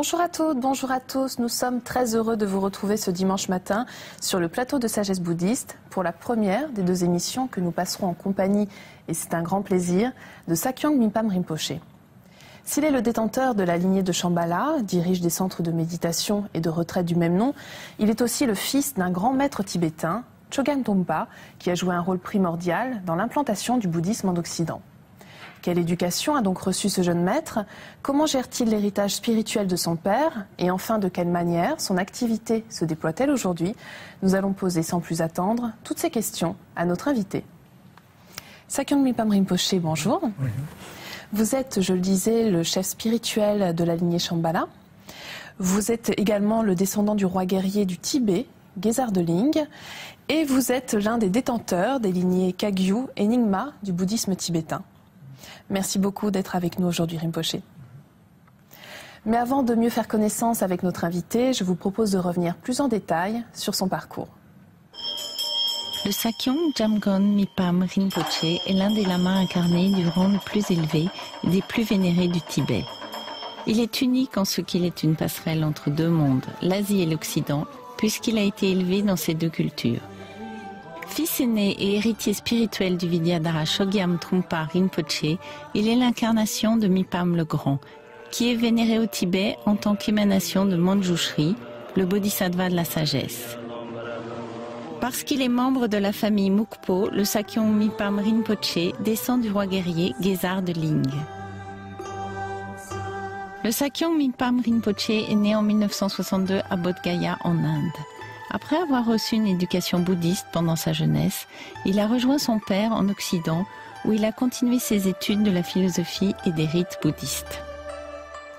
Bonjour à toutes, bonjour à tous. Nous sommes très heureux de vous retrouver ce dimanche matin sur le plateau de Sagesse Bouddhiste pour la première des 2 émissions que nous passerons en compagnie, et c'est un grand plaisir, de Sakyong Mipham Rinpoché. S'il est le détenteur de la lignée de Shambhala, dirige des centres de méditation et de retraite du même nom, il est aussi le fils d'un grand maître tibétain, Chogyam Trungpa, qui a joué un rôle primordial dans l'implantation du bouddhisme en Occident. Quelle éducation a donc reçu ce jeune maître? Comment gère-t-il l'héritage spirituel de son père? Et enfin, de quelle manière son activité se déploie-t-elle aujourd'hui? Nous allons poser sans plus attendre toutes ces questions à notre invité. Sakyong Mipham Rinpoché, bonjour. Oui. Vous êtes, je le disais, le chef spirituel de la lignée Shambhala. Vous êtes également le descendant du roi guerrier du Tibet, Gesar de Ling. Et vous êtes l'un des détenteurs des lignées Kagyu et Nyingma du bouddhisme tibétain. Merci beaucoup d'être avec nous aujourd'hui, Rinpoché. Mais avant de mieux faire connaissance avec notre invité, je vous propose de revenir plus en détail sur son parcours. Le Sakyong Jamgon Mipham Rinpoché est l'un des lamas incarnés du rang le plus élevé et des plus vénérés du Tibet. Il est unique en ce qu'il est une passerelle entre 2 mondes, l'Asie et l'Occident, puisqu'il a été élevé dans ces 2 cultures. Fils aîné et héritier spirituel du Vidyadhara Chogyam Trungpa Rinpoché, il est l'incarnation de Mipham le Grand, qui est vénéré au Tibet en tant qu'émanation de Manjushri, le bodhisattva de la sagesse. Parce qu'il est membre de la famille Mukpo, le Sakyong Mipham Rinpoché descend du roi guerrier Gesar de Ling. Le Sakyong Mipham Rinpoché est né en 1962 à Bodh Gaya en Inde. Après avoir reçu une éducation bouddhiste pendant sa jeunesse, il a rejoint son père en Occident où il a continué ses études de la philosophie et des rites bouddhistes.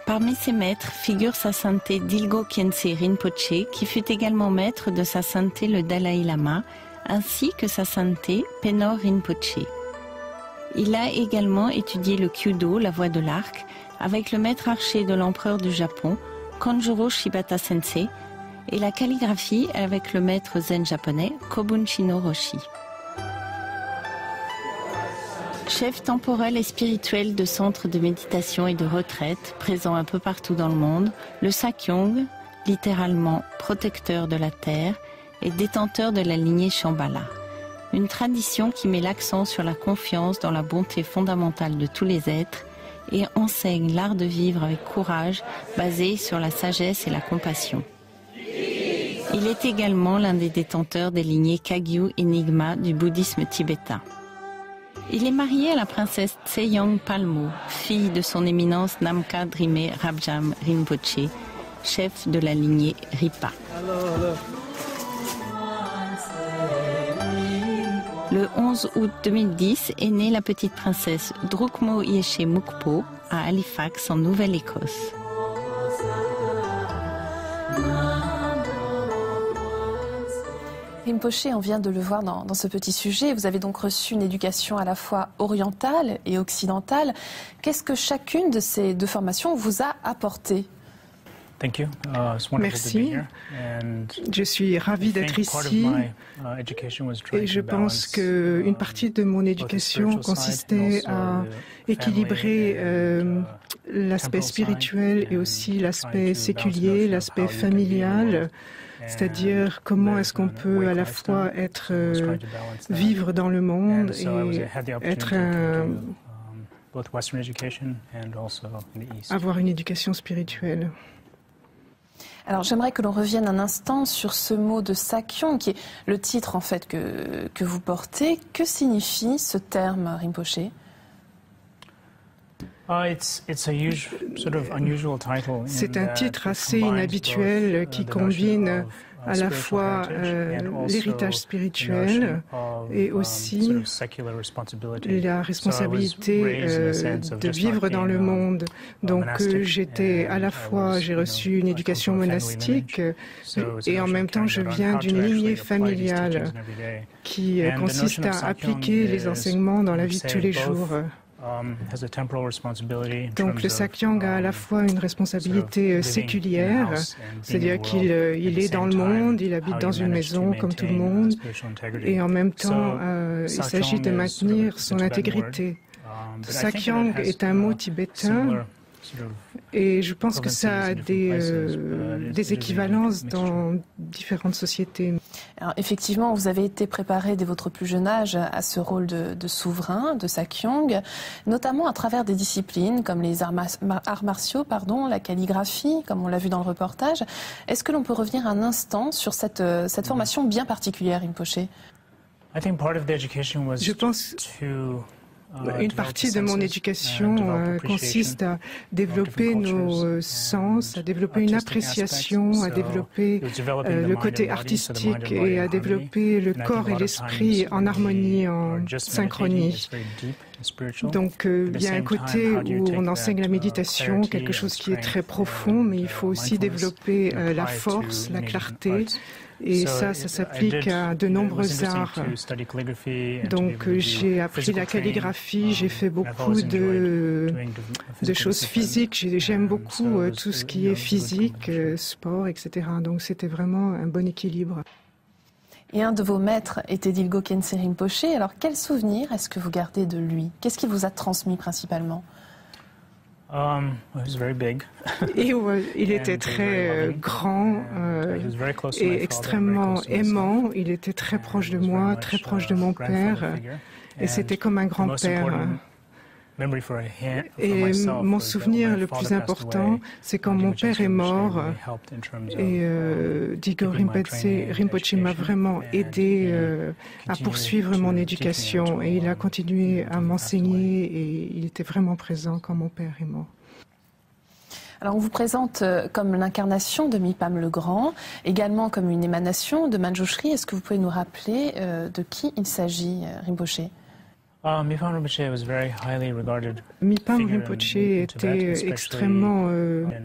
Parmi ses maîtres figure sa sainteté Dilgo Khyentse Rinpoché qui fut également maître de sa sainteté le Dalai Lama ainsi que sa sainteté Penor Rinpoché. Il a également étudié le Kyudo, la voie de l'arc, avec le maître archer de l'empereur du Japon, Konjuro Shibata Sensei, et la calligraphie avec le maître zen japonais Kobun Shino Roshi. Chef temporel et spirituel de centres de méditation et de retraite présents un peu partout dans le monde, le Sakyong, littéralement protecteur de la terre, est détenteur de la lignée Shambhala. Une tradition qui met l'accent sur la confiance dans la bonté fondamentale de tous les êtres et enseigne l'art de vivre avec courage basé sur la sagesse et la compassion. Il est également l'un des détenteurs des lignées Kagyu et Nyingma du bouddhisme tibétain. Il est marié à la princesse Tseyong Palmo, fille de son éminence Namkha Drimé Rabjam Rinpoché, chef de la lignée Ripa. Le 11 août 2010 est née la petite princesse Drukmo Yeshe Mukpo à Halifax en Nouvelle-Écosse. Rinpoché, on vient de le voir dans ce petit sujet. Vous avez donc reçu une éducation à la fois orientale et occidentale. Qu'est-ce que chacune de ces 2 formations vous a apporté? Merci. Je suis ravie d'être ici et je pense qu'une partie de mon éducation consistait à équilibrer l'aspect spirituel et aussi l'aspect séculier, l'aspect familial. C'est-à-dire comment est-ce qu'on peut à la fois vivre dans le monde et avoir une éducation spirituelle. Alors j'aimerais que l'on revienne un instant sur ce mot de Sakyong, qui est le titre en fait que vous portez. Que signifie ce terme, Rinpoché? C'est un titre assez inhabituel qui combine à la fois l'héritage spirituel et aussi la responsabilité de vivre dans le monde. Donc j'ai reçu une éducation monastique et en même temps je viens d'une lignée familiale qui consiste à appliquer les enseignements dans la vie de tous les jours. Donc le Sakyong a à la fois une responsabilité séculière, c'est-à-dire qu'il est dans le monde, il habite dans une maison comme tout le monde, et en même temps il s'agit de maintenir son intégrité. Sakyong est un mot tibétain Et je pense que ça a des équivalences dans différentes sociétés. Alors, effectivement, vous avez été préparé dès votre plus jeune âge à ce rôle de souverain, de Sakyong, notamment à travers des disciplines comme les arts martiaux, la calligraphie, comme on l'a vu dans le reportage. Est-ce que l'on peut revenir un instant sur cette formation bien particulière, Rinpoche? Je pense une partie de mon éducation consiste à développer nos sens, à développer une appréciation, à développer le côté artistique et à développer le corps et l'esprit en harmonie, en synchronie. Donc il y a un côté où on enseigne la méditation, quelque chose qui est très profond, mais il faut aussi développer la force, la clarté. Et ça s'applique à de nombreux arts. Donc j'ai appris la calligraphie, j'ai fait beaucoup de choses physiques. J'aime beaucoup tout ce qui est physique, sport, etc. Donc c'était vraiment un bon équilibre. Et un de vos maîtres était Dilgo Khyentse Rinpoche. Alors quel souvenir est-ce que vous gardez de lui? Qu'est-ce qu'il vous a transmis principalement? Et il était très grand et extrêmement aimant. Il était très proche de moi, très proche de mon père. Et c'était comme un grand-père. Et mon souvenir le plus important, c'est quand mon père est mort et Dilgo Rinpoche m'a vraiment aidé à poursuivre mon éducation et il a continué à m'enseigner et il était vraiment présent quand mon père est mort. Alors on vous présente comme l'incarnation de Mipam le Grand, également comme une émanation de Manjushri. Est-ce que vous pouvez nous rappeler de qui il s'agit, Rinpoche? Mipam Rinpoche était extrêmement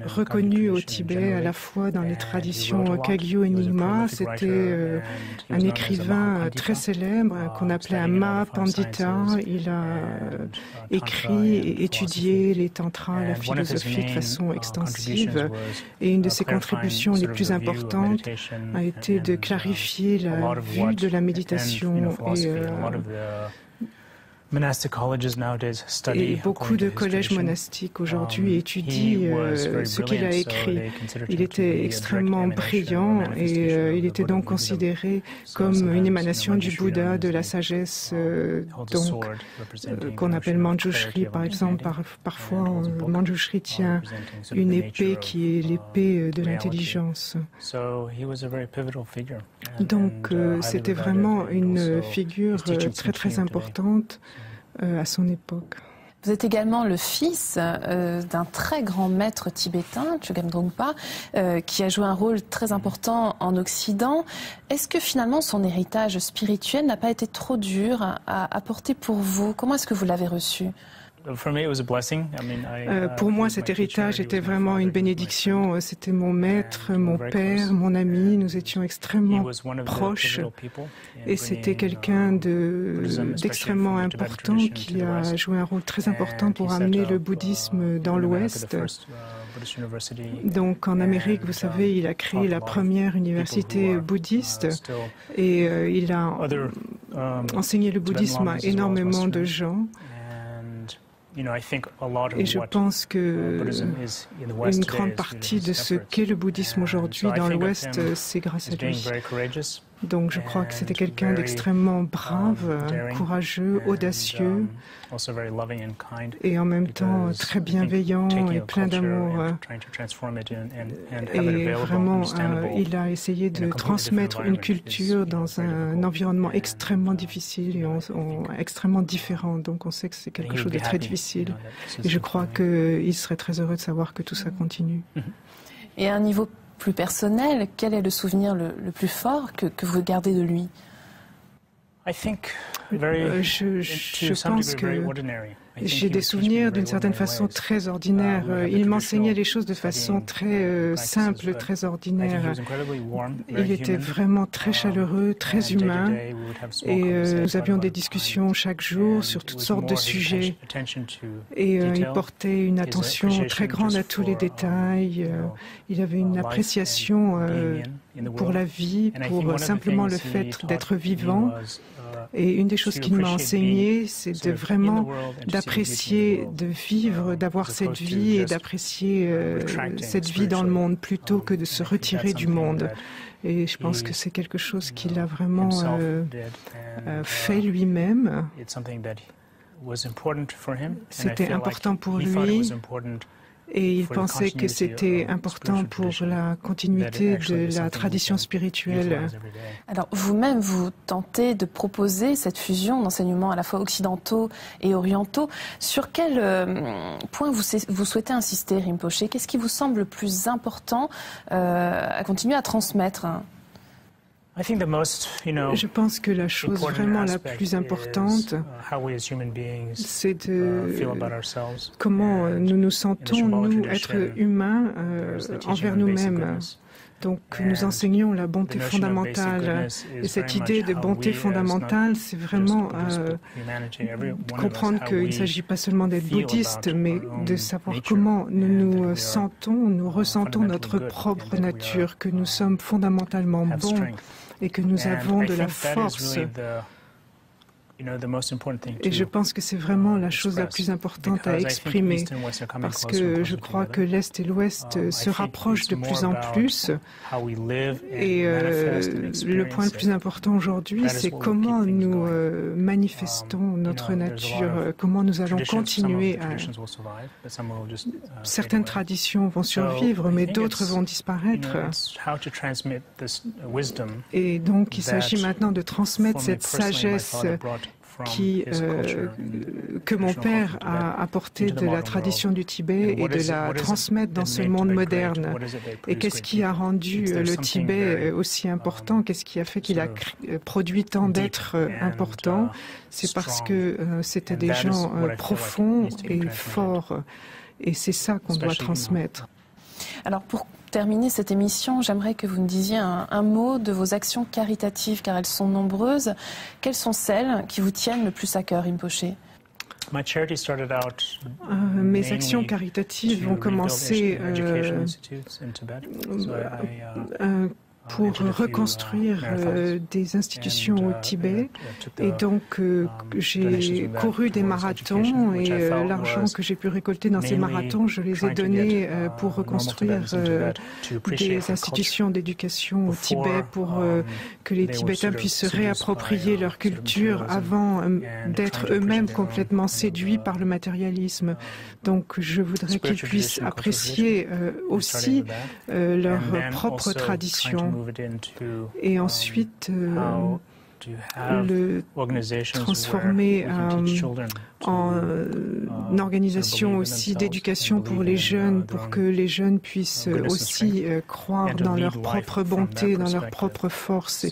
reconnu au Tibet, à la fois dans les traditions Kagyu et Nyingma. C'était un écrivain très célèbre qu'on appelait un Ma Pandita. Il a écrit et étudié les tantras, la philosophie de façon extensive. Et une de ses contributions les plus importantes a été de clarifier la vue de la méditation et beaucoup de collèges monastiques aujourd'hui étudient ce qu'il a écrit. Il était extrêmement brillant et il était donc considéré comme une émanation du Bouddha, de la sagesse qu'on appelle Manjushri. Par exemple, parfois Manjushri tient une épée qui est l'épée de l'intelligence. Donc c'était vraiment une figure très très importante à son époque. Vous êtes également le fils d'un très grand maître tibétain, Chögyam Drongpa, qui a joué un rôle très important en Occident. Est-ce que finalement son héritage spirituel n'a pas été trop dur à porter pour vous? Comment est-ce que vous l'avez reçu? Pour moi, cet héritage était vraiment une bénédiction. C'était mon maître, mon père, mon ami. Nous étions extrêmement proches. Et c'était quelqu'un d'extrêmement important qui a joué un rôle très important pour amener le bouddhisme dans l'Ouest. Donc en Amérique, vous savez, il a créé la première université bouddhiste et il a enseigné le bouddhisme à énormément de gens. Et je pense que une grande partie de ce qu'est le bouddhisme aujourd'hui dans l'Ouest, c'est grâce à lui. Donc je crois que c'était quelqu'un d'extrêmement brave, courageux, audacieux et en même temps très bienveillant et plein d'amour. Et vraiment, il a essayé de transmettre une culture dans un environnement extrêmement difficile et extrêmement différent. Donc on sait que c'est quelque chose de très difficile. Et je crois qu'il serait très heureux de savoir que tout ça continue. Et à un niveau plus personnel, quel est le souvenir le plus fort que vous gardez de lui? Je pense que j'ai des souvenirs d'une certaine façon très ordinaires. Il m'enseignait les choses de façon très simple, très ordinaire. Il était vraiment très chaleureux, très humain. Et nous avions des discussions chaque jour sur toutes sortes de sujets. Et il portait une attention très grande à tous les détails. Il avait une appréciation pour la vie, pour simplement le fait d'être vivant. Et une des choses qu'il m'a enseigné, c'est de vraiment d'apprécier, de vivre, d'avoir cette vie et d'apprécier cette vie dans le monde plutôt que de se retirer du monde. Et je pense que c'est quelque chose qu'il a vraiment fait lui-même. C'était important pour lui. Et il pensait que c'était important pour la continuité de la tradition spirituelle. Alors vous-même, vous tentez de proposer cette fusion d'enseignements à la fois occidentaux et orientaux. Sur quel point vous souhaitez insister, Rinpoché? Qu'est-ce qui vous semble le plus important à continuer à transmettre? Je pense que la chose vraiment la plus importante, c'est de comment nous nous sentons, nous, être humains, envers nous-mêmes. Donc nous enseignons la bonté fondamentale. Et cette idée de bonté fondamentale, c'est vraiment comprendre qu'il ne s'agit pas seulement d'être bouddhiste, mais de savoir comment nous nous sentons, nous ressentons notre propre nature, que nous sommes fondamentalement bons et que nous avons de la force. Et je pense que c'est vraiment la chose la plus importante à exprimer, parce que je crois que l'Est et l'Ouest se rapprochent de plus en plus. Et le point le plus important aujourd'hui, c'est comment nous manifestons notre nature, comment nous allons continuer à... Certaines traditions vont survivre, mais d'autres vont disparaître. Et donc, il s'agit maintenant de transmettre cette sagesse que mon père a apporté de la tradition du Tibet et de la transmettre dans ce monde moderne. Et qu'est-ce qui a rendu le Tibet aussi important? Qu'est-ce qui a fait qu'il a produit tant d'êtres importants? C'est parce que c'était des gens profonds et forts. Et c'est ça qu'on doit transmettre. Alors pour terminer cette émission, j'aimerais que vous me disiez un mot de vos actions caritatives, car elles sont nombreuses. Quelles sont celles qui vous tiennent le plus à cœur, Rinpoché? Mes actions caritatives ont commencé pour reconstruire des institutions au Tibet. Et donc, j'ai couru des marathons et l'argent que j'ai pu récolter dans ces marathons, je les ai donnés pour reconstruire des institutions d'éducation au Tibet pour que les Tibétains puissent se réapproprier leur culture avant d'être eux-mêmes complètement séduits par le matérialisme. Donc, je voudrais qu'ils puissent apprécier aussi leur propre tradition. Et ensuite le transformer en organisation aussi d'éducation pour les jeunes, pour que les jeunes puissent aussi croire dans leur propre bonté, dans leur propre force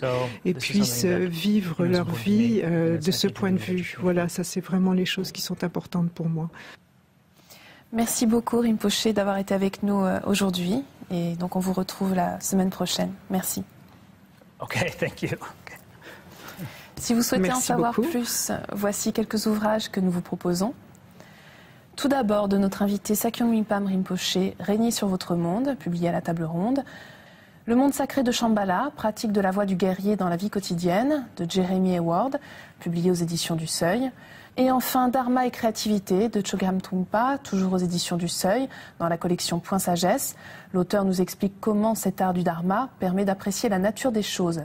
et puissent vivre leur vie de ce point de vue. Voilà, ça c'est vraiment les choses qui sont importantes pour moi. Merci beaucoup Rinpoché d'avoir été avec nous aujourd'hui. Et donc on vous retrouve la semaine prochaine. Merci. Okay, thank you. Si vous souhaitez en savoir plus, voici quelques ouvrages que nous vous proposons. Tout d'abord, de notre invité Sakyong Mipham Rinpoché, Régnez sur votre monde, publié à la Table Ronde. Le monde sacré de Shambhala, pratique de la voie du guerrier dans la vie quotidienne, de Jeremy Hayward, publié aux éditions du Seuil. Et enfin, Dharma et créativité de Chogyam Trungpa, toujours aux éditions du Seuil, dans la collection Point Sagesse. L'auteur nous explique comment cet art du Dharma permet d'apprécier la nature des choses.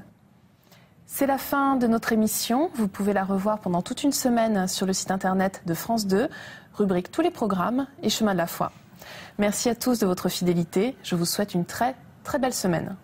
C'est la fin de notre émission. Vous pouvez la revoir pendant toute une semaine sur le site internet de France 2, rubrique Tous les programmes et Chemin de la foi. Merci à tous de votre fidélité. Je vous souhaite une très, très belle semaine.